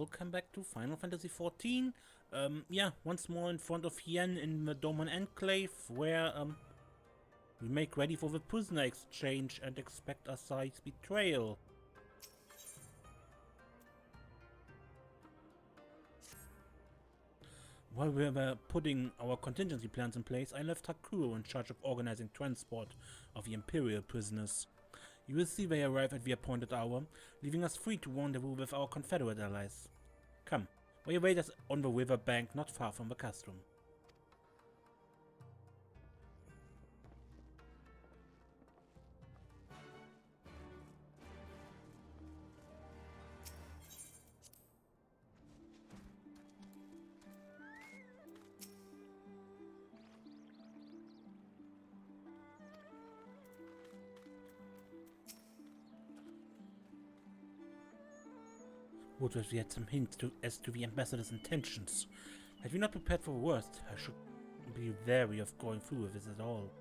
welcome back to Final Fantasy XIV. Yeah, once more in front of Yen in the Doman Enclave, where we make ready for the prisoner exchange and expect Asahi's betrayal. While we were putting our contingency plans in place, I left Hakuro in charge of organizing transport of the Imperial prisoners. You will see they arrive at the appointed hour, leaving us free to rendezvous with our Confederate allies. Come, we await us on the river bank not far from the castrum. Would that we had some hints as to the ambassador's intentions. Had we not prepared for the worst, I should be wary of going through with this at all.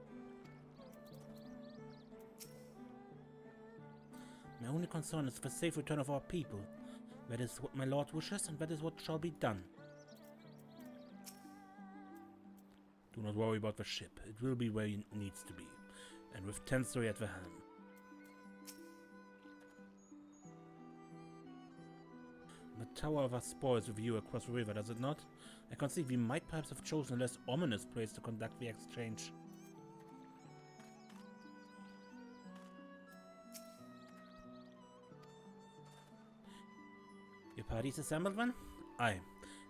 My only concern is the safe return of our people. That is what my lord wishes, and that is what shall be done. Do not worry about the ship. It will be where it needs to be, and with Tensori at the helm. The tower of our spoils with view across the river, does it not? I concede we might perhaps have chosen a less ominous place to conduct the exchange. Your party's assembled then? Aye,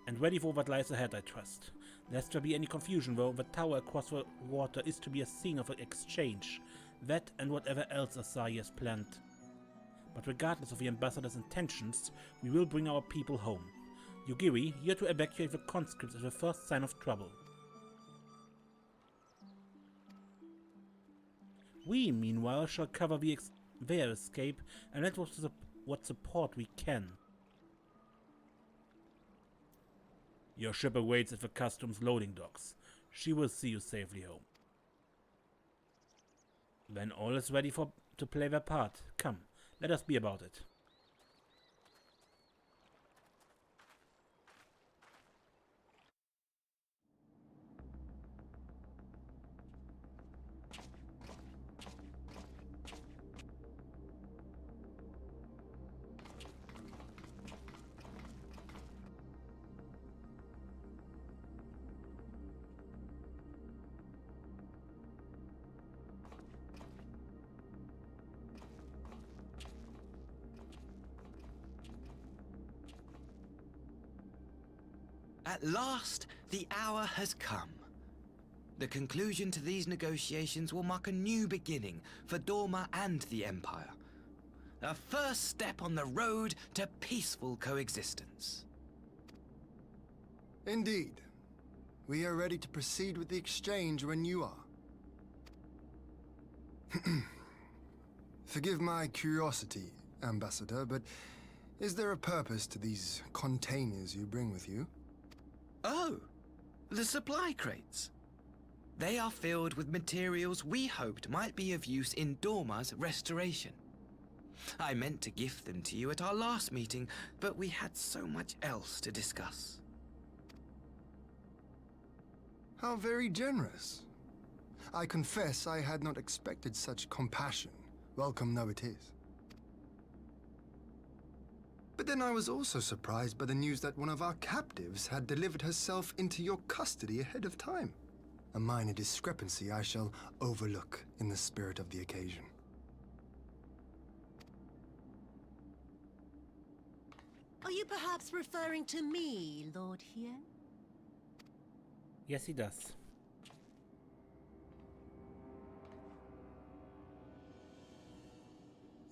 and ready for what lies ahead, I trust. Lest there be any confusion though, the tower across the water is to be a scene of an exchange. That and whatever else Asahi has planned. But regardless of the ambassador's intentions, we will bring our people home. Yugiri, you are to evacuate the conscripts at the first sign of trouble. We, meanwhile, shall cover their escape and let what support we can. Your ship awaits at the customs loading docks. She will see you safely home. When all is ready to play their part, come. Let us be about it. At last, the hour has come. The conclusion to these negotiations will mark a new beginning for Dorma and the Empire. A first step on the road to peaceful coexistence. Indeed. We are ready to proceed with the exchange when you are. Forgive my curiosity, Ambassador, but is there a purpose to these containers you bring with you? Oh, the supply crates. They are filled with materials we hoped might be of use in Dorma's restoration. I meant to gift them to you at our last meeting, but we had so much else to discuss. How very generous. I confess I had not expected such compassion, welcome though it is. But then I was also surprised by the news that one of our captives had delivered herself into your custody ahead of time. A minor discrepancy I shall overlook in the spirit of the occasion. Are you perhaps referring to me, Lord Hien? Yes, he does.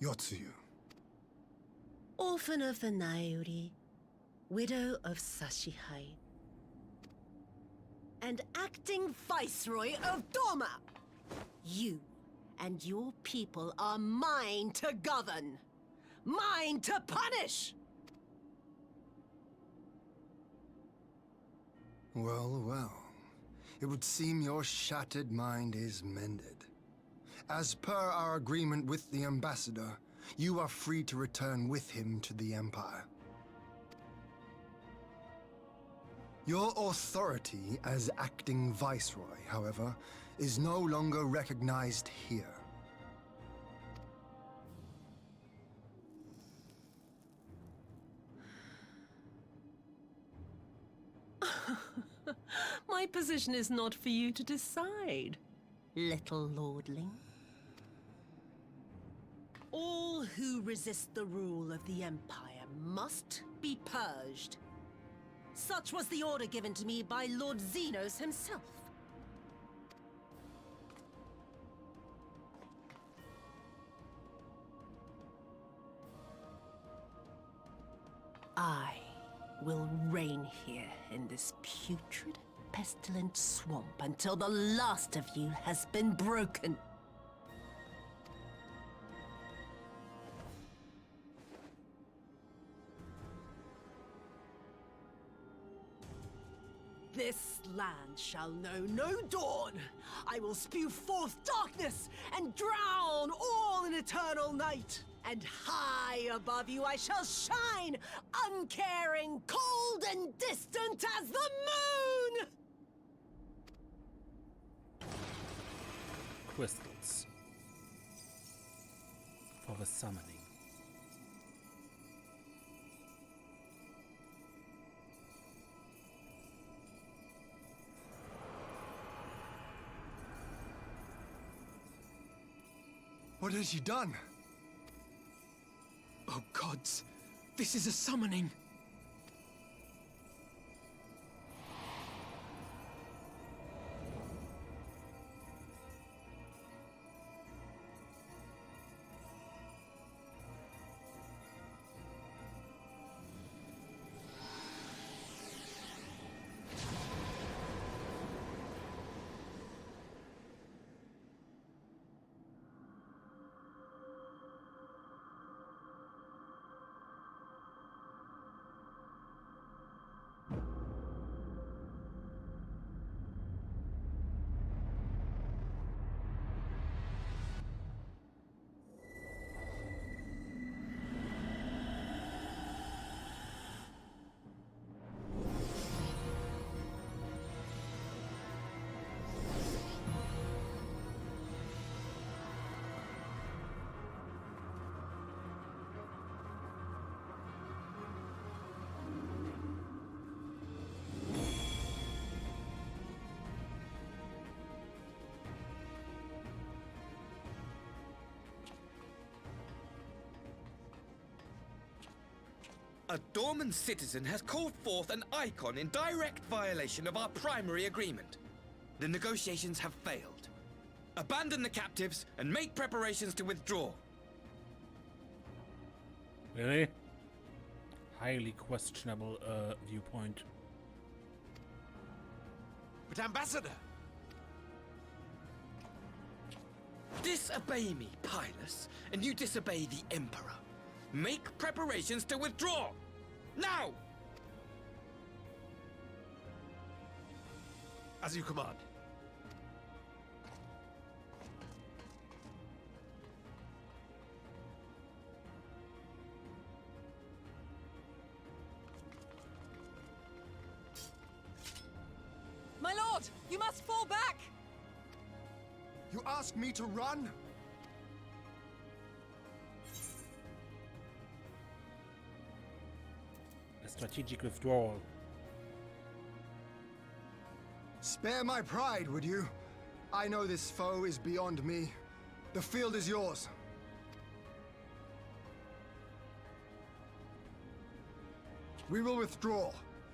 Yotsuyu. Orphan of the Nairi, widow of Sashihai, and acting Viceroy of Dorma. You and your people are mine to govern, mine to punish! Well, well. It would seem your shattered mind is mended. As per our agreement with the Ambassador, you are free to return with him to the Empire. Your authority as acting viceroy, however, is no longer recognized here. My position is not for you to decide, little lordling. All who resist the rule of the Empire must be purged. Such was the order given to me by Lord Xenos himself. I will reign here in this putrid, pestilent swamp until the last of you has been broken. This land shall know no dawn. I will spew forth darkness and drown all in eternal night. And high above you I shall shine, uncaring, cold and distant as the moon! Crystals. For the summoning. What has she done? Oh gods, this is a summoning. A Dorman citizen has called forth an icon in direct violation of our primary agreement. The negotiations have failed. Abandon the captives and make preparations to withdraw. Really? Highly questionable viewpoint. But Ambassador! Disobey me, Pilus, and you disobey the Emperor. Make preparations to withdraw! Now! As you command. My lord, you must fall back! You ask me to run? A strategic withdrawal. Spare my pride, would you? I know this foe is beyond me. The field is yours. We will withdraw,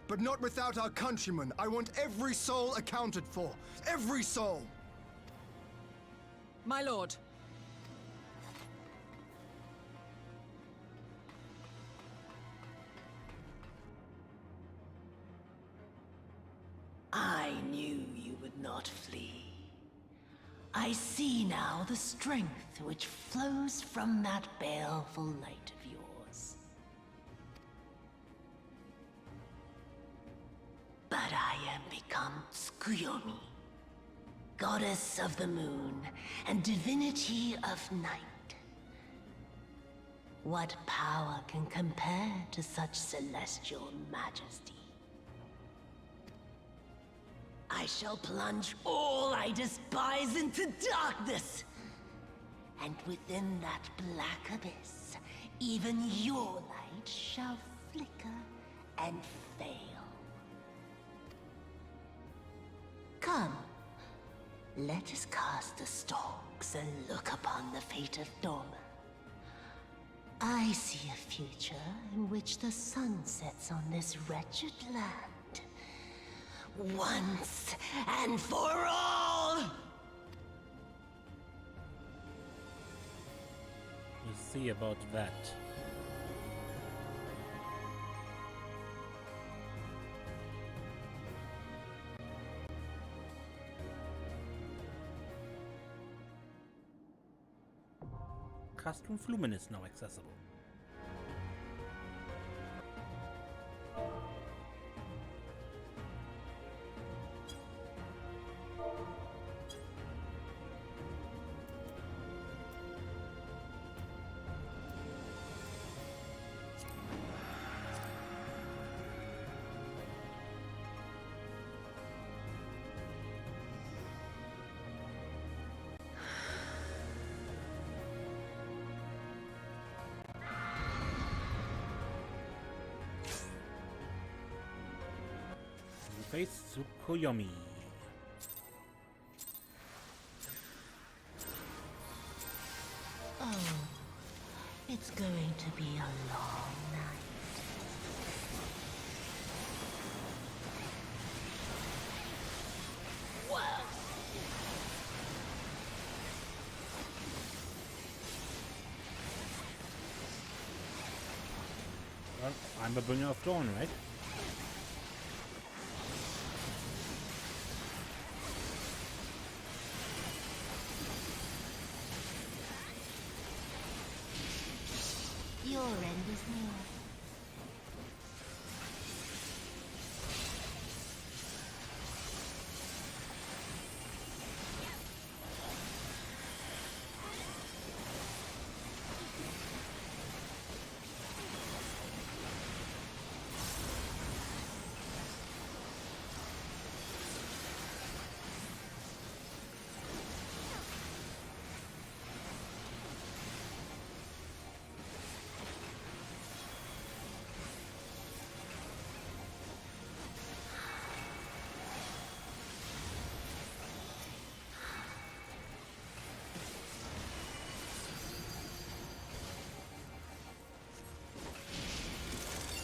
but not without our countrymen. I want every soul accounted for. Every soul! My lord. I knew you would not flee. I see now the strength which flows from that baleful light of yours. But I am become Tsukuyomi, goddess of the moon and divinity of night. What power can compare to such celestial majesty? I shall plunge all I despise into darkness. And within that black abyss, even your light shall flicker and fail. Come, let us cast the stalks and look upon the fate of Dorma. I see a future in which the sun sets on this wretched land. Once and for all! We'll see about that. Castrum Flumen is now accessible. Face Tsukuyomi. Oh, it's going to be a long night. Well, I'm a bringer of dawn, right? Your end is near.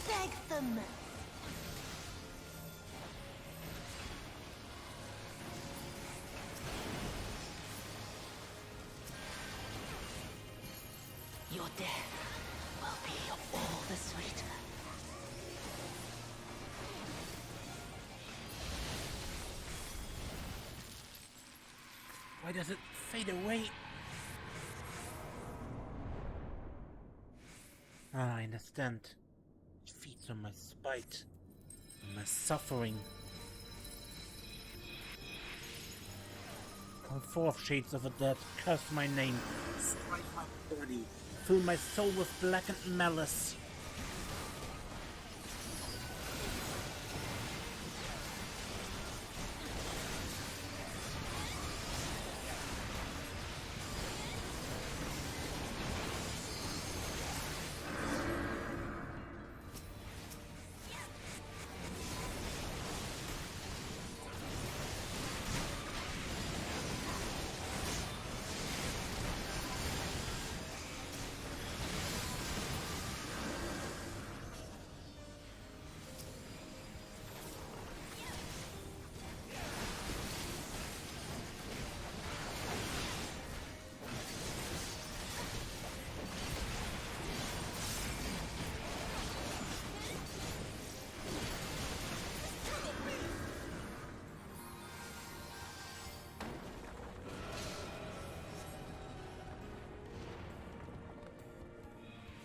Beg for mercy. Your death will be all the sweeter. Why does it fade away? Ah, I understand. It feeds on my spite, on my suffering. Come forth, shades of the dead, curse my name, strike my body, fill my soul with blackened malice.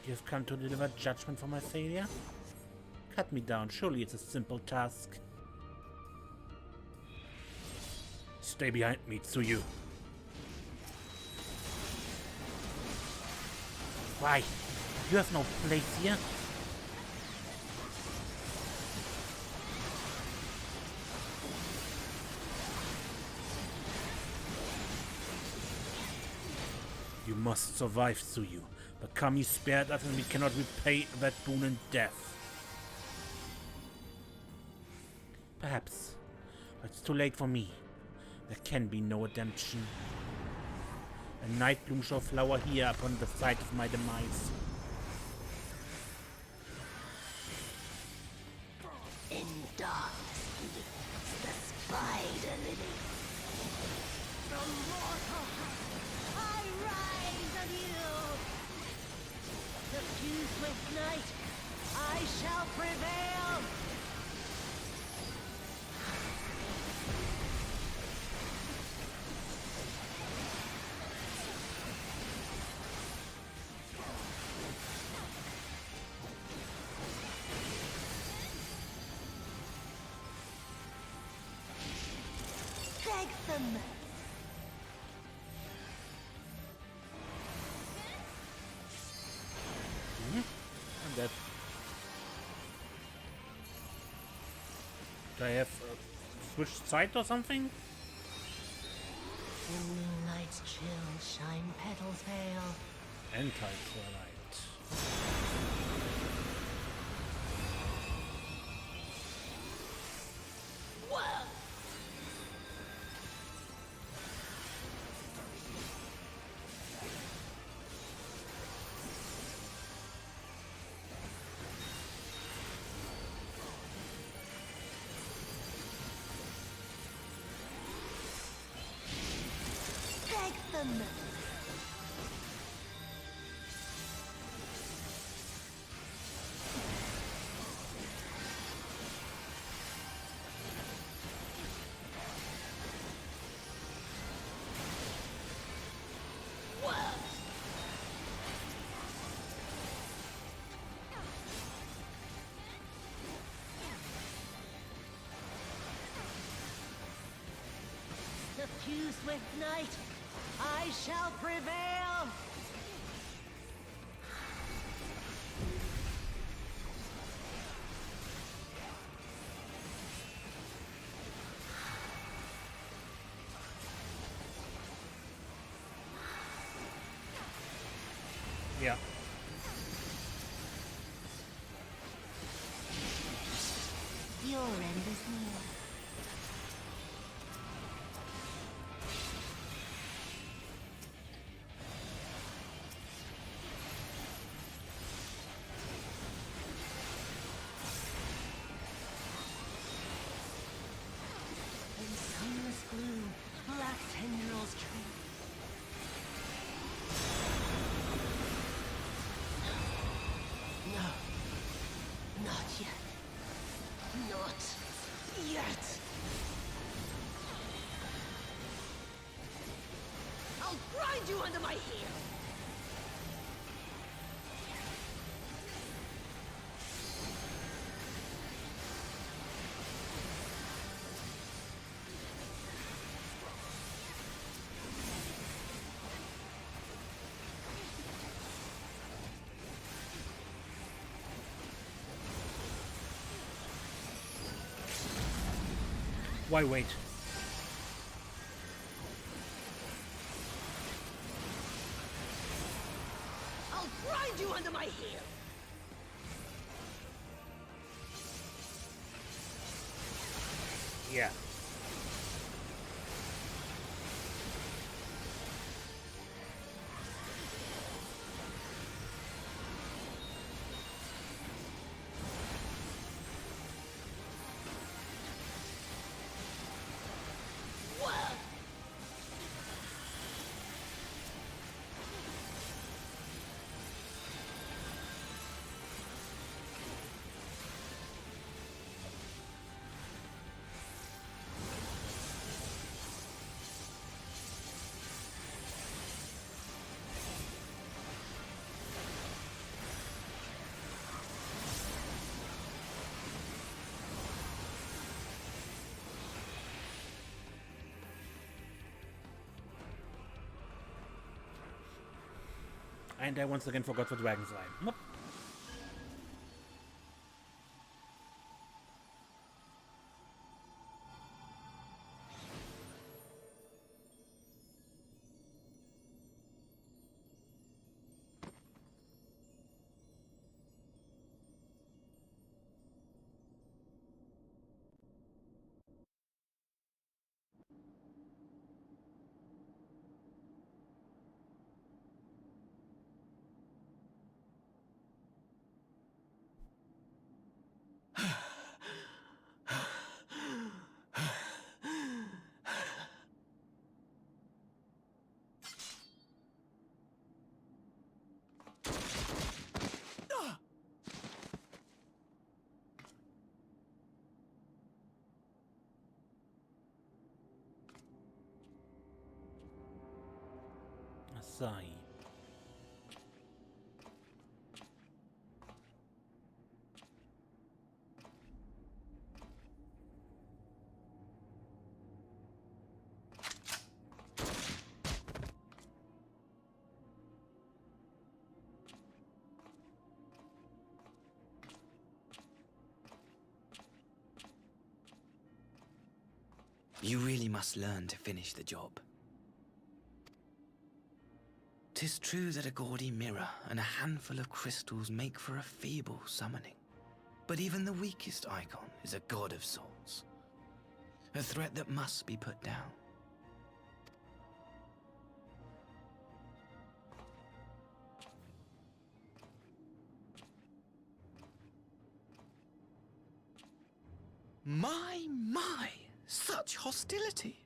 You've come to deliver judgment for my failure? Cut me down, surely it's a simple task. Stay behind me, Yotsuyu. Why? You have no place here? You must survive, Tsuyu. But Kami spared us and we cannot repay that boon in death. Perhaps. But it's too late for me. There can be no redemption. A night bloom shall flower here upon the site of my demise. In darkness lives the spider lily. From mortal height, I rise anew. Suffused with night, I shall prevail. Take them. I'm dead. Do I have switched side or something? In moonlight's chill shine petals pale. Anti-Twilight. Take them. Suffused with night, I shall prevail. Yeah. Your end is near. In sunless gloom, black tendrils trail. No. Not yet. Not yet. I'll grind you under my heel. Why wait? I'll grind you under my heel. Yeah. And I once again forgot the Dragon's Eye. Nope. Sai. You really must learn to finish the job. 'Tis true that a gaudy mirror and a handful of crystals make for a feeble summoning. But even the weakest icon is a god of sorts. A threat that must be put down. My! Such hostility!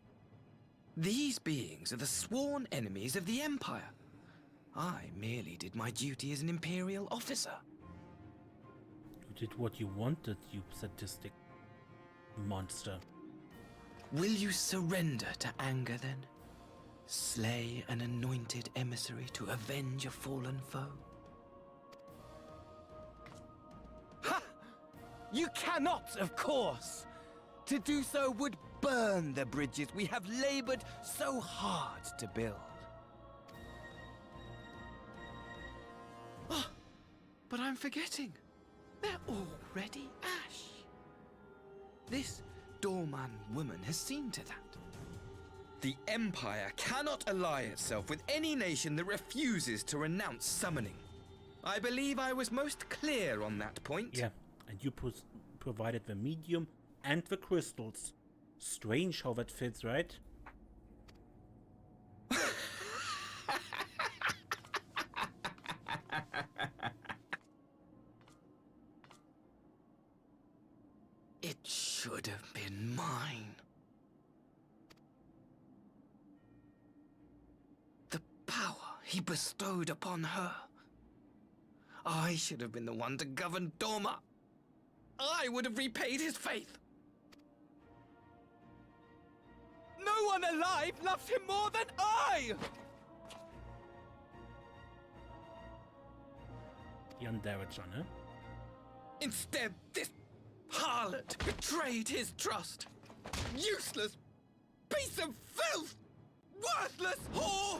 These beings are the sworn enemies of the Empire. I merely did my duty as an Imperial officer. You did what you wanted, you sadistic monster. Will you surrender to anger then? Slay an anointed emissary to avenge a fallen foe? Ha! You cannot, of course! To do so would burn the bridges we have labored so hard to build. Oh, but I'm forgetting. They're already ash. This Dorman woman has seen to that. The Empire cannot ally itself with any nation that refuses to renounce summoning. I believe I was most clear on that point. Yeah, and you provided the medium and the crystals. Strange how that fits, right? It should have been mine. The power he bestowed upon her. I should have been the one to govern Dorma. I would have repaid his faith. No one alive loves him more than I! Yandere-chan, huh? Instead, this harlot betrayed his trust. Useless piece of filth! Worthless whore!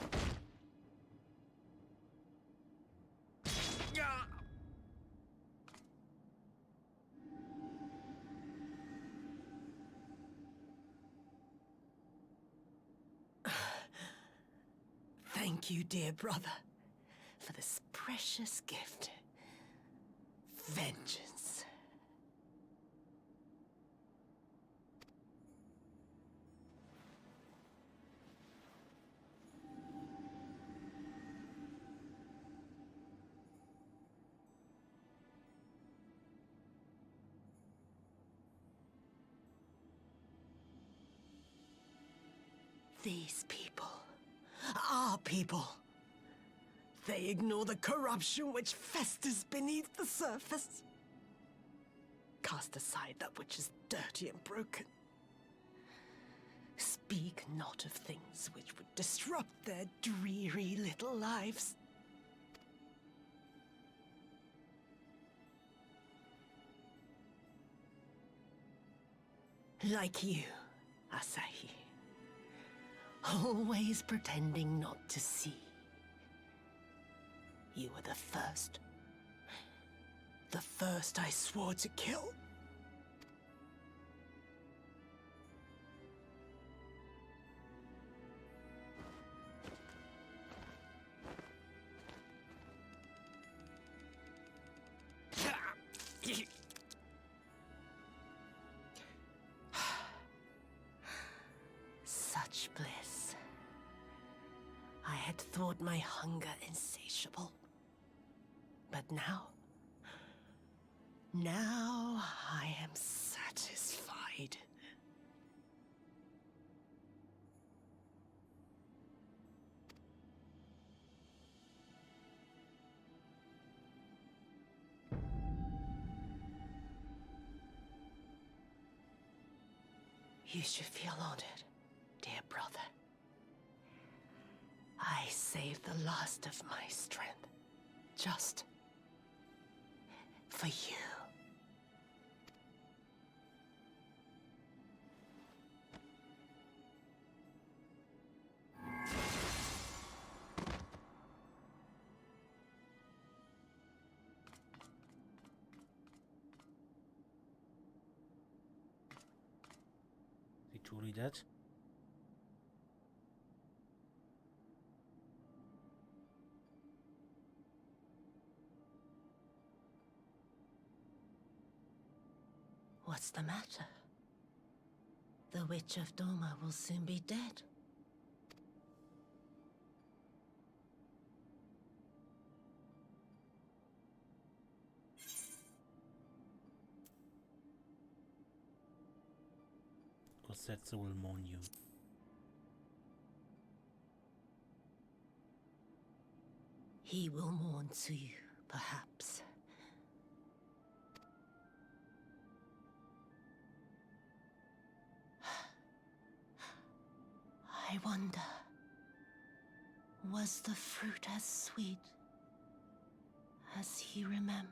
Thank you, dear brother, for this precious gift. Vengeance. These people, our people, they ignore the corruption which festers beneath the surface. Cast aside that which is dirty and broken. Speak not of things which would disrupt their dreary little lives. Like you, Asahi. Always pretending not to see. You were the first. The first I swore to kill. Such bliss. I had thought my hunger insatiable. But now I am satisfied. You should feel honored, dear brother. I save the last of my strength. Just for you. Is he truly dead? What's the matter? The Witch of Doma will soon be dead. Setsu will mourn you. He will mourn Tsuyu, perhaps. I wonder, was the fruit as sweet as he remembered?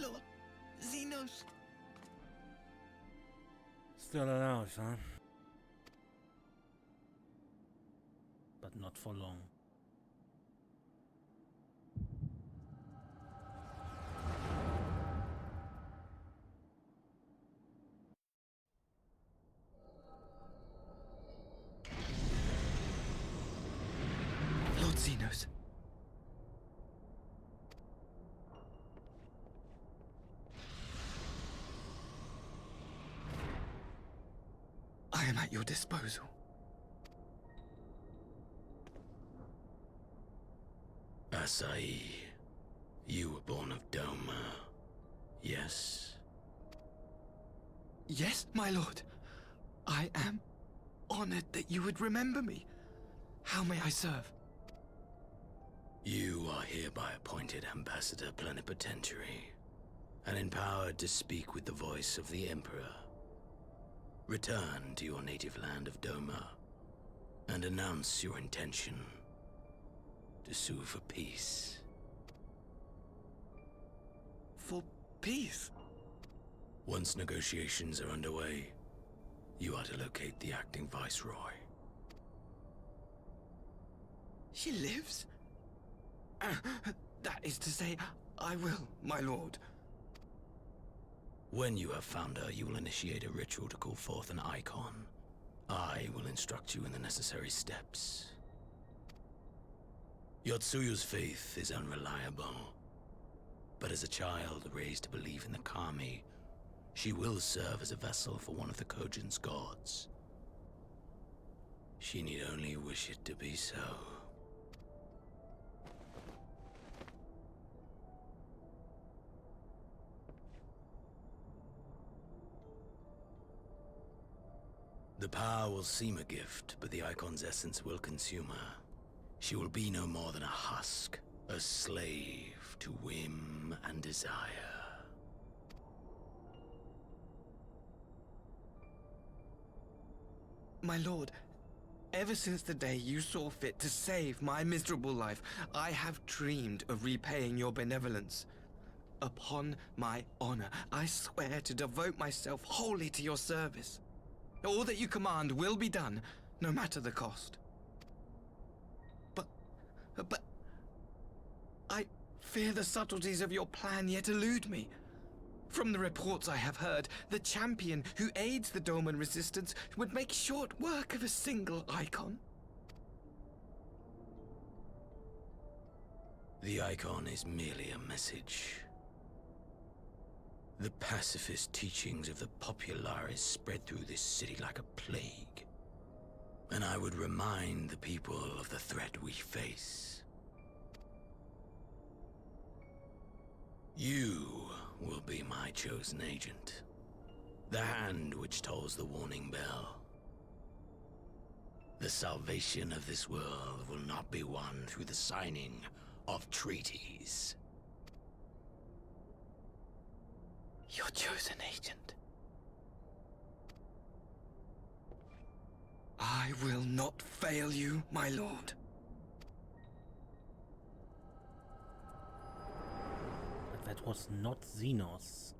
Lord Xenos. Still alive, huh? But not for long. Lord Xenos. I am at your disposal. Asai, you were born of Doma, yes? Yes, my lord. I am honored that you would remember me. How may I serve? You are hereby appointed Ambassador Plenipotentiary, and empowered to speak with the voice of the Emperor. Return to your native land of Doma, and announce your intention to sue for peace. For peace? Once negotiations are underway, you are to locate the acting Viceroy. She lives? That is to say, I will, my lord. When you have found her, you will initiate a ritual to call forth an icon. I will instruct you in the necessary steps. Yotsuyu's faith is unreliable, but as a child raised to believe in the Kami, she will serve as a vessel for one of the Kojin's gods. She need only wish it to be so. The power will seem a gift, but the icon's essence will consume her. She will be no more than a husk, a slave to whim and desire. My lord, ever since the day you saw fit to save my miserable life, I have dreamed of repaying your benevolence. Upon my honor, I swear to devote myself wholly to your service. All that you command will be done, no matter the cost. But I fear the subtleties of your plan yet elude me. From the reports I have heard, the champion who aids the Doman resistance would make short work of a single icon. The icon is merely a message. The pacifist teachings of the populares spread through this city like a plague. And I would remind the people of the threat we face. You will be my chosen agent. The hand which tolls the warning bell. The salvation of this world will not be won through the signing of treaties. Your chosen agent. I will not fail you, my lord. That was not Xenos.